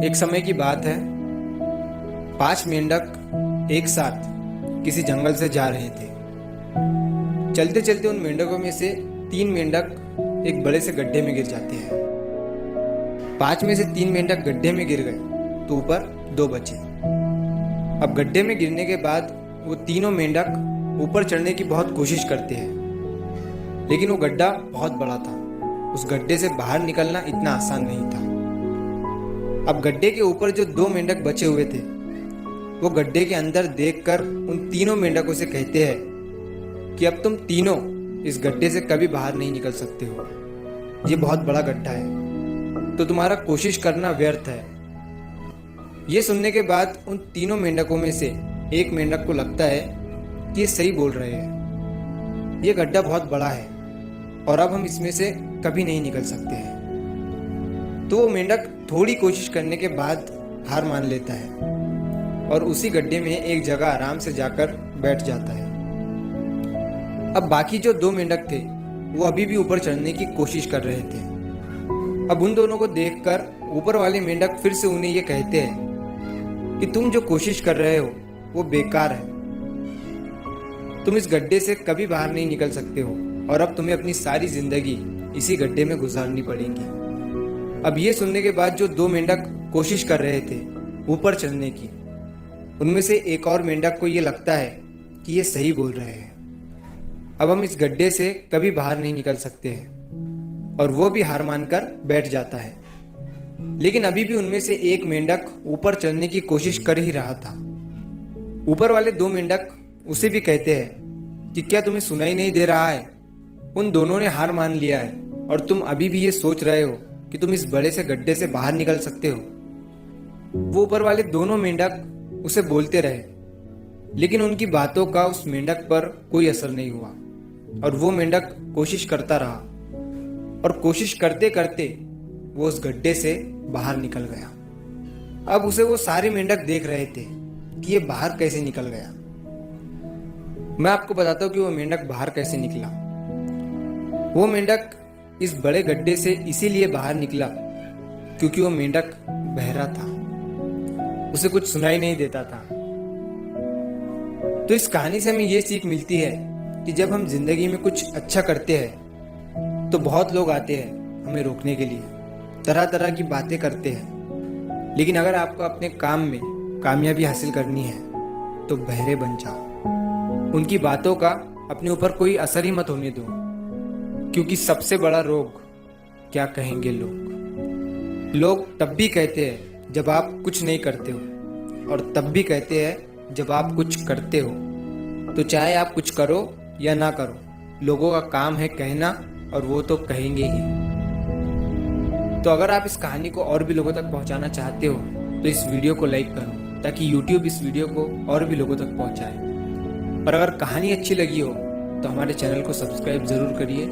एक समय की बात है। 5 मेंढक एक साथ किसी जंगल से जा रहे थे। चलते चलते उन मेंढकों में से 3 मेंढक एक बड़े से गड्ढे में गिर जाते हैं। 5 में से 3 मेंढक गड्ढे में गिर गए तो ऊपर 2 बचे। अब गड्ढे में गिरने के बाद वो तीनों मेंढक ऊपर चढ़ने की बहुत कोशिश करते हैं, लेकिन वो गड्ढा बहुत बड़ा था। उस गड्ढे से बाहर निकलना इतना आसान नहीं था। अब गड्ढे के ऊपर जो 2 मेंढक बचे हुए थे, वो गड्ढे के अंदर देखकर उन तीनों मेंढकों से कहते हैं कि अब तुम तीनों इस गड्ढे से कभी बाहर नहीं निकल सकते हो। ये बहुत बड़ा गड्ढा है, तो तुम्हारा कोशिश करना व्यर्थ है। ये सुनने के बाद उन तीनों मेंढकों में से एक मेंढक को लगता है कि ये सही बोल रहे हैं। ये गड्ढा बहुत बड़ा है और अब हम इसमें से कभी नहीं निकल सकते हैं। तो वो मेंढक थोड़ी कोशिश करने के बाद हार मान लेता है और उसी गड्ढे में एक जगह आराम से जाकर बैठ जाता है। अब बाकी जो 2 मेंढक थे वो अभी भी ऊपर चढ़ने की कोशिश कर रहे थे। अब उन दोनों को देखकर ऊपर वाले मेंढक फिर से उन्हें ये कहते हैं कि तुम जो कोशिश कर रहे हो वो बेकार है। तुम इस गड्ढे से कभी बाहर नहीं निकल सकते हो और अब तुम्हें अपनी सारी जिंदगी इसी गड्ढे में गुजारनी पड़ेगी। अब ये सुनने के बाद जो 2 मेंढक कोशिश कर रहे थे ऊपर चढ़ने की, उनमें से एक और मेंढक को ये लगता है कि ये सही बोल रहे हैं। अब हम इस गड्ढे से कभी बाहर नहीं निकल सकते हैं और वो भी हार मानकर बैठ जाता है। लेकिन अभी भी उनमें से एक मेंढक ऊपर चढ़ने की कोशिश कर ही रहा था। ऊपर वाले 2 मेंढक उसे भी कहते हैं कि क्या तुम्हें सुनाई नहीं दे रहा है? उन दोनों ने हार मान लिया है और तुम अभी भी ये सोच रहे हो कि तुम इस बड़े से गड्ढे से बाहर निकल सकते हो। वो ऊपर वाले दोनों मेंढक उसे बोलते रहे, लेकिन उनकी बातों का उस मेंढक पर कोई असर नहीं हुआ और वो मेंढक कोशिश करता रहा और कोशिश करते करते वो उस गड्ढे से बाहर निकल गया। अब उसे वो सारे मेंढक देख रहे थे कि ये बाहर कैसे निकल गया। मैं आपको बताता हूँ कि वो मेंढक बाहर कैसे निकला। वो मेंढक इस बड़े गड्ढे से इसीलिए बाहर निकला क्योंकि वो मेंढक बहरा था, उसे कुछ सुनाई नहीं देता था। तो इस कहानी से हमें ये सीख मिलती है कि जब हम जिंदगी में कुछ अच्छा करते हैं तो बहुत लोग आते हैं हमें रोकने के लिए, तरह तरह की बातें करते हैं। लेकिन अगर आपको अपने काम में कामयाबी हासिल करनी है तो बहरे बन जाओ। उनकी बातों का अपने ऊपर कोई असर ही मत होने दो, क्योंकि सबसे बड़ा रोग क्या कहेंगे लोग। लोग तब भी कहते हैं जब आप कुछ नहीं करते हो और तब भी कहते हैं जब आप कुछ करते हो। तो चाहे आप कुछ करो या ना करो, लोगों का काम है कहना और वो तो कहेंगे ही। तो अगर आप इस कहानी को और भी लोगों तक पहुंचाना चाहते हो तो इस वीडियो को लाइक करो ताकि YouTube इस वीडियो को और भी लोगों तक पहुंचाए। और अगर कहानी अच्छी लगी हो तो हमारे चैनल को सब्सक्राइब जरूर करिए।